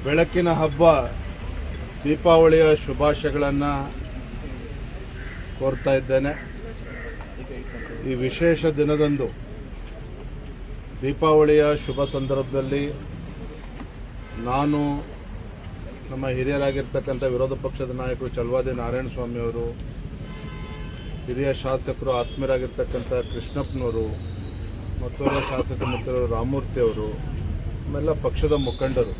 ಬೆಳಕಿನ ಹಬ್ಬ ದೀಪಾವಳಿಯ ಶುಭಾಶಯಗಳನ್ನು ಕೋರ್ತಾ ಇದ್ದೇನೆ. ಈ ವಿಶೇಷ ದಿನದಂದು ದೀಪಾವಳಿಯ ಶುಭ ಸಂದರ್ಭದಲ್ಲಿ ನಾನು ನಮ್ಮ ಹಿರಿಯರಾಗಿರ್ತಕ್ಕಂಥ ವಿರೋಧ ಪಕ್ಷದ ನಾಯಕರು ಛಲವಾದಿ ನಾರಾಯಣಸ್ವಾಮಿ ಅವರು, ಹಿರಿಯ ಶಾಸಕರು ಆತ್ಮೀಯರಾಗಿರ್ತಕ್ಕಂಥ ಕೃಷ್ಣಪ್ಪನವರು, ಮತ್ತೊಬ್ಬ ಶಾಸಕ ಮಿತ್ರರು ರಾಮಮೂರ್ತಿ ಅವರು, ಆಮೇಲೆ ಪಕ್ಷದ ಮುಖಂಡರು,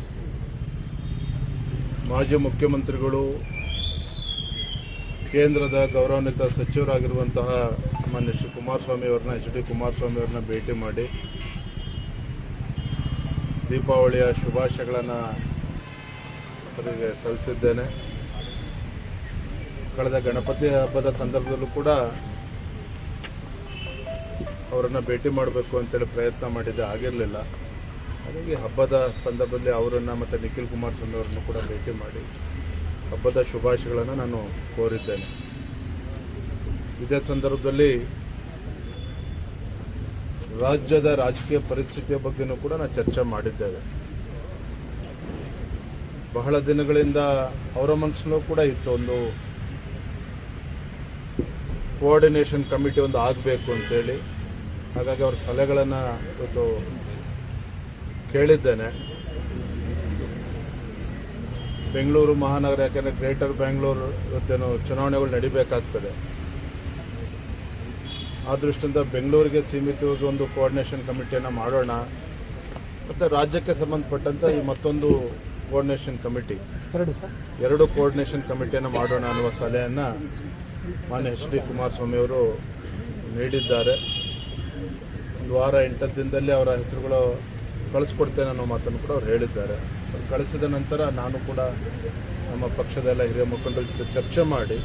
ಮಾಜಿ ಮುಖ್ಯಮಂತ್ರಿಗಳು, ಕೇಂದ್ರದ ಗೌರವಾನ್ವಿತ ಸಚಿವರಾಗಿರುವಂತಹ ಮಾನ್ಯ ಶ್ರೀ ಕುಮಾರಸ್ವಾಮಿ ಅವ್ರನ್ನ ಎಚ್ ಡಿ ಕುಮಾರಸ್ವಾಮಿ ಅವ್ರನ್ನ ಭೇಟಿ ಮಾಡಿ ದೀಪಾವಳಿಯ ಶುಭಾಶಯಗಳನ್ನು ಅವರಿಗೆ ಸಲ್ಲಿಸಿದ್ದೇನೆ. ಕಳೆದ ಗಣಪತಿ ಹಬ್ಬದ ಸಂದರ್ಭದಲ್ಲೂ ಕೂಡ ಅವರನ್ನು ಭೇಟಿ ಮಾಡಬೇಕು ಅಂತೇಳಿ ಪ್ರಯತ್ನ ಮಾಡಿದ್ದೆ, ಆಗಿರಲಿಲ್ಲ. ಹಾಗಾಗಿ ಹಬ್ಬದ ಸಂದರ್ಭದಲ್ಲಿ ಅವರನ್ನು ಮತ್ತು ನಿಖಿಲ್ ಕುಮಾರಸ್ವಾಮಿ ಅವರನ್ನು ಕೂಡ ಭೇಟಿ ಮಾಡಿ ಹಬ್ಬದ ಶುಭಾಶಯಗಳನ್ನು ನಾನು ಕೋರಿದ್ದೇನೆ. ಇದೇ ಸಂದರ್ಭದಲ್ಲಿ ರಾಜ್ಯದ ರಾಜಕೀಯ ಪರಿಸ್ಥಿತಿಯ ಬಗ್ಗೆಯೂ ಕೂಡ ನಾವು ಚರ್ಚೆ ಮಾಡಿದ್ದೇವೆ. ಬಹಳ ದಿನಗಳಿಂದ ಅವರ ಮನಸ್ಸಲ್ಲೂ ಕೂಡ ಇತ್ತು, ಒಂದು ಕೋಆರ್ಡಿನೇಷನ್ ಕಮಿಟಿ ಒಂದು ಆಗಬೇಕು ಅಂತೇಳಿ. ಹಾಗಾಗಿ ಅವ್ರ ಸಲಹೆಗಳನ್ನು ಇವತ್ತು ಕೇಳಿದ್ದೇನೆ. ಬೆಂಗಳೂರು ಮಹಾನಗರ, ಯಾಕೆಂದರೆ ಗ್ರೇಟರ್ ಬೆಂಗಳೂರು ಇವತ್ತೇನು ಚುನಾವಣೆಗಳು ನಡಿಬೇಕಾಗ್ತದೆ, ಆ ದೃಷ್ಟಿಯಿಂದ ಬೆಂಗಳೂರಿಗೆ ಸೀಮಿತವಾಗಿ ಒಂದು ಕೋಆರ್ಡಿನೇಷನ್ ಕಮಿಟಿಯನ್ನು ಮಾಡೋಣ, ಮತ್ತು ರಾಜ್ಯಕ್ಕೆ ಸಂಬಂಧಪಟ್ಟಂಥ ಈ ಮತ್ತೊಂದು ಕೋಆರ್ಡಿನೇಷನ್ ಕಮಿಟಿ, ಎರಡು ಕೋಆರ್ಡಿನೇಷನ್ ಕಮಿಟಿಯನ್ನು ಮಾಡೋಣ ಅನ್ನುವ ಸಲಹೆಯನ್ನು ಮಾನ್ಯ ಎಚ್ ಡಿ ಕುಮಾರಸ್ವಾಮಿ ಅವರು ನೀಡಿದ್ದಾರೆ. ಒಂದು ವಾರ 8 ದಿನದಲ್ಲಿ ಅವರ ಹೆಸರುಗಳು ಕಳಿಸ್ಕೊಡ್ತೇನೆ ಅನ್ನೋ ಮಾತನ್ನು ಕೂಡ ಅವ್ರು ಹೇಳಿದ್ದಾರೆ. ಕಳಿಸಿದ ನಂತರ ನಾನು ಕೂಡ ನಮ್ಮ ಪಕ್ಷದ ಎಲ್ಲ ಹಿರಿಯ ಮುಖಂಡರ ಜೊತೆ ಚರ್ಚೆ ಮಾಡಿ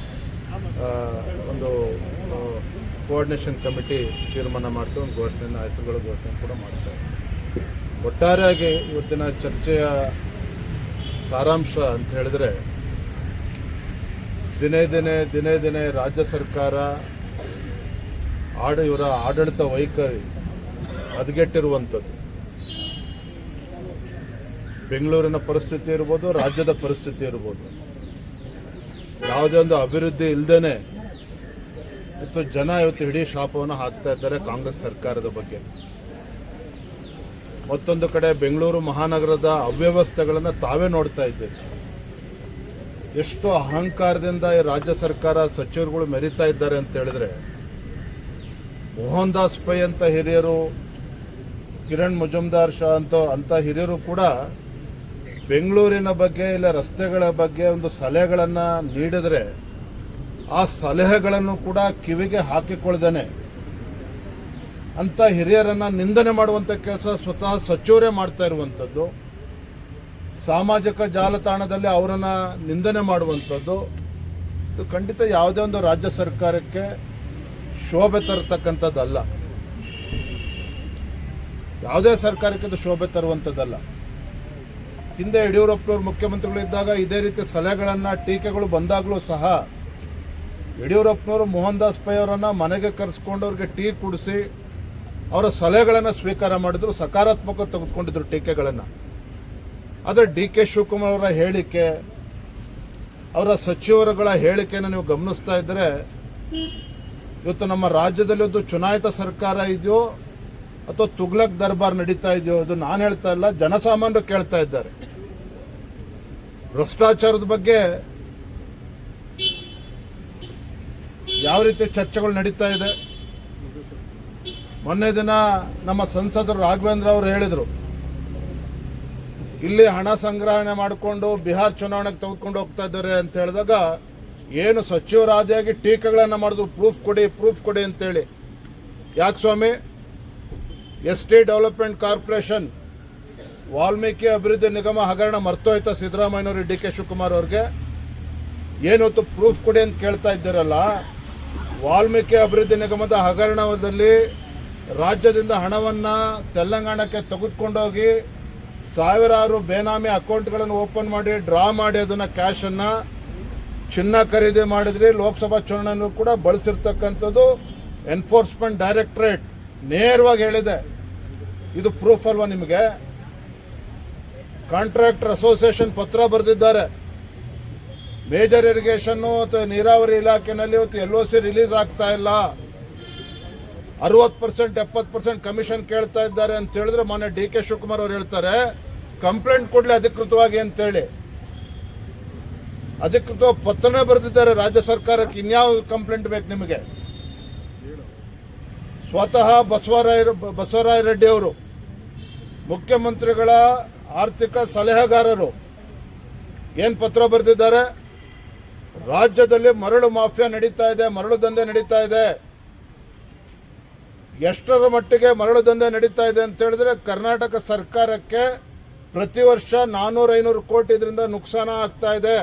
ಒಂದು ಕೋಆರ್ಡಿನೇಷನ್ ಕಮಿಟಿ ತೀರ್ಮಾನ ಮಾಡ್ತಾ ಒಂದು ಘೋಷಣೆಯನ್ನು ಹೆಸರುಗಳ ಘೋಷಣೆ ಕೂಡ ಮಾಡ್ತಾರೆ. ಒಟ್ಟಾರೆಯಾಗಿ ಇವತ್ತಿನ ಚರ್ಚೆಯ ಸಾರಾಂಶ ಅಂತ ಹೇಳಿದ್ರೆ, ದಿನೇ ದಿನೇ ರಾಜ್ಯ ಸರ್ಕಾರ ಇವರ ಆಡಳಿತ ವೈಖರಿ ಹದಗೆಟ್ಟಿರುವಂಥದ್ದು. ಬೆಂಗಳೂರಿನ ಪರಿಸ್ಥಿತಿ ಇರ್ಬೋದು, ರಾಜ್ಯದ ಪರಿಸ್ಥಿತಿ ಇರ್ಬೋದು, ಯಾವುದೇ ಒಂದು ಅಭಿವೃದ್ಧಿ ಇಲ್ಲದೇನೆ ಇವತ್ತು ಜನ ಇಡೀ ಶಾಪವನ್ನು ಹಾಕ್ತಾ ಇದ್ದಾರೆ ಕಾಂಗ್ರೆಸ್ ಸರ್ಕಾರದ ಬಗ್ಗೆ. ಮತ್ತೊಂದು ಕಡೆ ಬೆಂಗಳೂರು ಮಹಾನಗರದ ಅವ್ಯವಸ್ಥೆಗಳನ್ನು ತಾವೇ ನೋಡ್ತಾ ಇದ್ದೇವೆ. ಎಷ್ಟು ಅಹಂಕಾರದಿಂದ ಈ ರಾಜ್ಯ ಸರ್ಕಾರ ಸಚಿವರುಗಳು ಮೆರೀತಾ ಇದ್ದಾರೆ ಅಂತ ಹೇಳಿದ್ರೆ, ಮೋಹನ್ ದಾಸ್ ಪೈ ಅಂತ ಹಿರಿಯರು, ಕಿರಣ್ ಮುಜುಮ್ದಾರ್ ಶಾ ಅಂತ ಹಿರಿಯರು ಕೂಡ ಬೆಂಗಳೂರಿನ ಬಗ್ಗೆ ಇಲ್ಲ ರಸ್ತೆಗಳ ಬಗ್ಗೆ ಒಂದು ಸಲಹೆಗಳನ್ನು ನೀಡಿದರೆ ಆ ಸಲಹೆಗಳನ್ನು ಕೂಡ ಕಿವಿಗೆ ಹಾಕಿಕೊಳ್ಳದೇನೆ ಅಂತ ಹಿರಿಯರನ್ನು ನಿಂದನೆ ಮಾಡುವಂಥ ಕೆಲಸ ಸ್ವತಃ ಸಚಿವರೇ ಮಾಡ್ತಾ ಇರುವಂಥದ್ದು, ಸಾಮಾಜಿಕ ಜಾಲತಾಣದಲ್ಲಿ ಅವರನ್ನು ನಿಂದನೆ ಮಾಡುವಂಥದ್ದು, ಇದು ಖಂಡಿತ ಯಾವುದೇ ಒಂದು ರಾಜ್ಯ ಸರ್ಕಾರಕ್ಕೆ ಶೋಭೆ ತರತಕ್ಕಂಥದ್ದಲ್ಲ. ಯಾವುದೇ ಸರ್ಕಾರಕ್ಕೆ ಇದು ಶೋಭೆ ತರುವಂಥದ್ದಲ್ಲ. ಹಿಂದೆ ಯಡಿಯೂರಪ್ಪನವರು ಮುಖ್ಯಮಂತ್ರಿಗಳಿದ್ದಾಗ ಇದೇ ರೀತಿ ಸಲಹೆಗಳನ್ನು, ಟೀಕೆಗಳು ಬಂದಾಗಲೂ ಸಹ ಯಡಿಯೂರಪ್ಪನವರು ಮೋಹನ್ ದಾಸ್ ಪೈ ಅವರನ್ನು ಮನೆಗೆ ಕರೆಸ್ಕೊಂಡು ಅವ್ರಿಗೆ ಟೀ ಕುಡಿಸಿ ಅವರ ಸಲಹೆಗಳನ್ನು ಸ್ವೀಕಾರ ಮಾಡಿದ್ರು, ಸಕಾರಾತ್ಮಕ ತೆಗೆದುಕೊಂಡಿದ್ರು ಟೀಕೆಗಳನ್ನು. ಆದರೆ ಡಿ ಕೆ ಶಿವಕುಮಾರ್ ಅವರ ಹೇಳಿಕೆ, ಅವರ ಸಚಿವರುಗಳ ಹೇಳಿಕೆಯನ್ನು ನೀವು ಗಮನಿಸ್ತಾ ಇದ್ದರೆ, ಇವತ್ತು ನಮ್ಮ ರಾಜ್ಯದಲ್ಲಿ ಒಂದು ಚುನಾಯಿತ ಸರ್ಕಾರ ಇದೆಯೋ ಅಥವಾ ತುಗ್ಲಕ್ ದರ್ಬಾರ್ ನಡೀತಾ ಇದೆಯೋ, ಇದು ನಾನು ಹೇಳ್ತಾ ಇಲ್ಲ, ಜನಸಾಮಾನ್ಯರು ಕೇಳ್ತಾ ಇದ್ದಾರೆ. ಭ್ರಷ್ಟಾಚಾರದ ಬಗ್ಗೆ ಯಾವ ರೀತಿ ಚರ್ಚೆಗಳು ನಡೀತಾ ಇದೆ. ಮೊನ್ನೆ ದಿನ ನಮ್ಮ ಸಂಸದರು ರಾಘವೇಂದ್ರ ಅವರು ಹೇಳಿದರು, ಇಲ್ಲಿ ಹಣ ಸಂಗ್ರಹಣೆ ಮಾಡಿಕೊಂಡು ಬಿಹಾರ್ ಚುನಾವಣೆಗೆ ತೆಗೆದುಕೊಂಡು ಹೋಗ್ತಾ ಇದ್ದಾರೆ ಅಂತ ಹೇಳಿದಾಗ, ಏನು ಸಚಿವರಾದಿಯಾಗಿ ಟೀಕೆಗಳನ್ನು ಮಾಡಿದ್ರು, ಪ್ರೂಫ್ ಕೊಡಿ ಅಂತೇಳಿ. ಯಾಕೆ ಸ್ವಾಮಿ, ಎಸ್ಟಿ ಡೆವಲಪ್ಮೆಂಟ್ ಕಾರ್ಪೊರೇಷನ್, ವಾಲ್ಮೀಕಿ ಅಭಿವೃದ್ಧಿ ನಿಗಮ ಹಗರಣ ಮರ್ತೋಯ್ತಾ ಸಿದ್ದರಾಮಯ್ಯನವರು, ಡಿ ಕೆ ಶಿವಕುಮಾರ್ ಅವ್ರಿಗೆ? ಏನೊತ್ತು ಪ್ರೂಫ್ ಕೊಡಿ ಅಂತ ಕೇಳ್ತಾ ಇದ್ದೀರಲ್ಲ. ವಾಲ್ಮೀಕಿ ಅಭಿವೃದ್ಧಿ ನಿಗಮದ ಹಗರಣದಲ್ಲಿ ರಾಜ್ಯದಿಂದ ಹಣವನ್ನು ತೆಲಂಗಾಣಕ್ಕೆ ತೆಗೆದುಕೊಂಡೋಗಿ ಸಾವಿರಾರು ಬೇನಾಮಿ ಅಕೌಂಟ್ಗಳನ್ನು ಓಪನ್ ಮಾಡಿ ಡ್ರಾ ಮಾಡಿ ಅದನ್ನು ಕ್ಯಾಶನ್ನು ಚಿನ್ನ ಖರೀದಿ ಮಾಡಿದ್ರಿ. ಲೋಕಸಭಾ ಚುನಾವಣೆಯೂ ಕೂಡ ಬಳಸಿರ್ತಕ್ಕಂಥದ್ದು ಎನ್ಫೋರ್ಸ್ಮೆಂಟ್ ಡೈರೆಕ್ಟರೇಟ್ ನೇರವಾಗಿ ಹೇಳಿದೆ. ಇದು ಪ್ರೂಫ್ ಅಲ್ವಾ ನಿಮಗೆ? ಕಾಂಟ್ರಾಕ್ಟರ್ ಅಸೋಸಿಯೇಷನ್ ಪತ್ರ ಬರೆದಿದ್ದಾರೆ. ಮೇಜರ್ ಇರಿಗೇಷನ್ನು ಅಥವಾ ನೀರಾವರಿ ಇಲಾಖೆಯಲ್ಲಿ ಇವತ್ತು LOC ರಿಲೀಸ್ ಆಗ್ತಾ ಇಲ್ಲ, 60% 70% ಕಮಿಷನ್ ಕೇಳ್ತಾ ಇದ್ದಾರೆ ಅಂತ ಹೇಳಿದ್ರೆ ಮೊನ್ನೆ DK ಶಿವಕುಮಾರ್ ಅವರು ಹೇಳ್ತಾರೆ ಕಂಪ್ಲೇಂಟ್ ಕೊಡ್ಲಿ ಅಧಿಕೃತವಾಗಿ ಅಂತೇಳಿ. ಅಧಿಕೃತ ಪತ್ರನೇ ಬರೆದಿದ್ದಾರೆ ರಾಜ್ಯ ಸರ್ಕಾರಕ್ಕೆ. ಇನ್ಯಾವ ಕಂಪ್ಲೇಂಟ್ ಬೇಕು ನಿಮಗೆ? ಸ್ವತಃ ಬಸವರಾಯ ರೆಡ್ಡಿ ಅವರು ಮುಖ್ಯಮಂತ್ರಿಗಳ ಆರ್ಥಿಕ ಸಲಹೆಗಾರರು ಏನು ಪತ್ರ ಬರೆದಿದ್ದಾರೆ? ರಾಜ್ಯದಲ್ಲಿ ಮರಳು ಮಾಫಿಯಾ ನಡೀತಾ ಇದೆ, ಮರಳು ದಂಧೆ ನಡೀತಾ ಇದೆ. ಎಷ್ಟರ ಮಟ್ಟಿಗೆ ಮರಳು ದಂಧೆ ನಡೀತಾ ಇದೆ ಅಂತ ಹೇಳಿದ್ರೆ ಕರ್ನಾಟಕ ಸರ್ಕಾರಕ್ಕೆ ಪ್ರತಿ ವರ್ಷ 400-500 ಕೋಟಿ ಇದರಿಂದ ನುಕ್ಸಾನ ಆಗ್ತಾ ಇದೆ.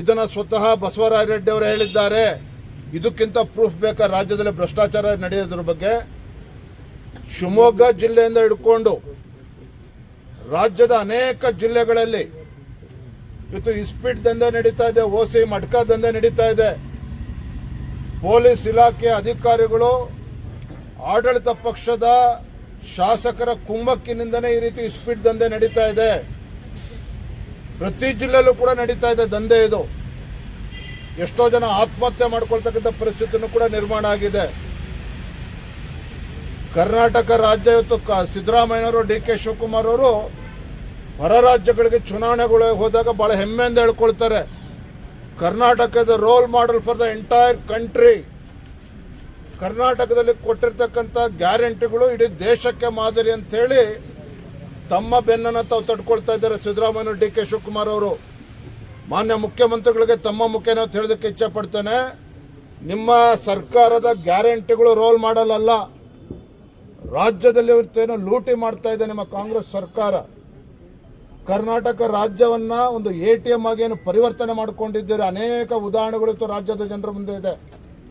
ಇದನ್ನ ಸ್ವತಃ ಬಸವರಾಯ ರೆಡ್ಡಿ ಅವರು ಹೇಳಿದ್ದಾರೆ. ಇದಕ್ಕಿಂತ ಪ್ರೂಫ್ ಬೇಕಾ ರಾಜ್ಯದಲ್ಲಿ ಭ್ರಷ್ಟಾಚಾರ ನಡೆಯೋದ್ರ ಬಗ್ಗೆ? ಶಿವಮೊಗ್ಗ ಜಿಲ್ಲೆಯಿಂದ ಹಿಡ್ಕೊಂಡು ರಾಜ್ಯದ ಅನೇಕ ಜಿಲ್ಲೆಗಳಲ್ಲಿ ಇವತ್ತು ಇಸ್ಪೀಟ್ ದಂಧೆ ನಡೀತಾ ಇದೆ, OC ಮಡ್ಕ ದಂಧೆ ನಡೀತಾ ಇದೆ. ಪೊಲೀಸ್ ಇಲಾಖೆ ಅಧಿಕಾರಿಗಳು ಆಡಳಿತ ಪಕ್ಷದ ಶಾಸಕರ ಕುಮ್ಮಕ್ಕಿನಿಂದನೇ ಈ ರೀತಿ ಇಸ್ಪೀಟ್ ದಂಧೆ ನಡೀತಾ ಇದೆ. ಪ್ರತಿ ಜಿಲ್ಲೆಯಲ್ಲೂ ಕೂಡ ನಡೀತಾ ಇದೆ ದಂಧೆ. ಇದು ಎಷ್ಟೋ ಜನ ಆತ್ಮಹತ್ಯೆ ಮಾಡ್ಕೊಳ್ತಕ್ಕಂಥ ಪರಿಸ್ಥಿತಿನೂ ಕೂಡ ನಿರ್ಮಾಣ ಆಗಿದೆ. ಕರ್ನಾಟಕ ರಾಜ್ಯ ಇವತ್ತು ಸಿದ್ದರಾಮಯ್ಯನವರು DK ಶಿವಕುಮಾರ್ ಅವರು ಹೊರ ರಾಜ್ಯಗಳಿಗೆ ಚುನಾವಣೆಗಳು ಹೋದಾಗ ಬಹಳ ಹೆಮ್ಮೆಯಿಂದ ಹೇಳ್ಕೊಳ್ತಾರೆ, Karnataka is a role model for the entire country. ಕರ್ನಾಟಕದಲ್ಲಿ ಕೊಟ್ಟಿರ್ತಕ್ಕಂಥ ಗ್ಯಾರಂಟಿಗಳು ಇಡೀ ದೇಶಕ್ಕೆ ಮಾದರಿ ಅಂತ ಹೇಳಿ ತಮ್ಮ ಬೆನ್ನನ್ನು ತಾವು ತಡ್ಕೊಳ್ತಾ ಇದ್ದಾರೆ ಸಿದ್ದರಾಮಯ್ಯ DK ಶಿವಕುಮಾರ್ ಅವರು. ಮಾನ್ಯ ಮುಖ್ಯಮಂತ್ರಿಗಳಿಗೆ ತಮ್ಮ ಮುಖೇನ ಹೇಳೋದಕ್ಕೆ ಇಚ್ಛೆ ಪಡ್ತೇನೆ, ನಿಮ್ಮ ಸರ್ಕಾರದ ಗ್ಯಾರಂಟಿಗಳು ರೋಲ್ ಮಾಡಲ್ಲ. ರಾಜ್ಯದಲ್ಲಿ ಇವತ್ತೇನೋ ಲೂಟಿ ಮಾಡ್ತಾ ಇದೆ ನಿಮ್ಮ ಕಾಂಗ್ರೆಸ್ ಸರ್ಕಾರ. ಕರ್ನಾಟಕ ರಾಜ್ಯವನ್ನ ಒಂದು ATM ಆಗಿ ಏನು ಪರಿವರ್ತನೆ ಮಾಡಿಕೊಂಡಿದ್ದೀರಿ, ಅನೇಕ ಉದಾಹರಣೆಗಳು ರಾಜ್ಯದ ಜನರ ಮುಂದೆ ಇದೆ.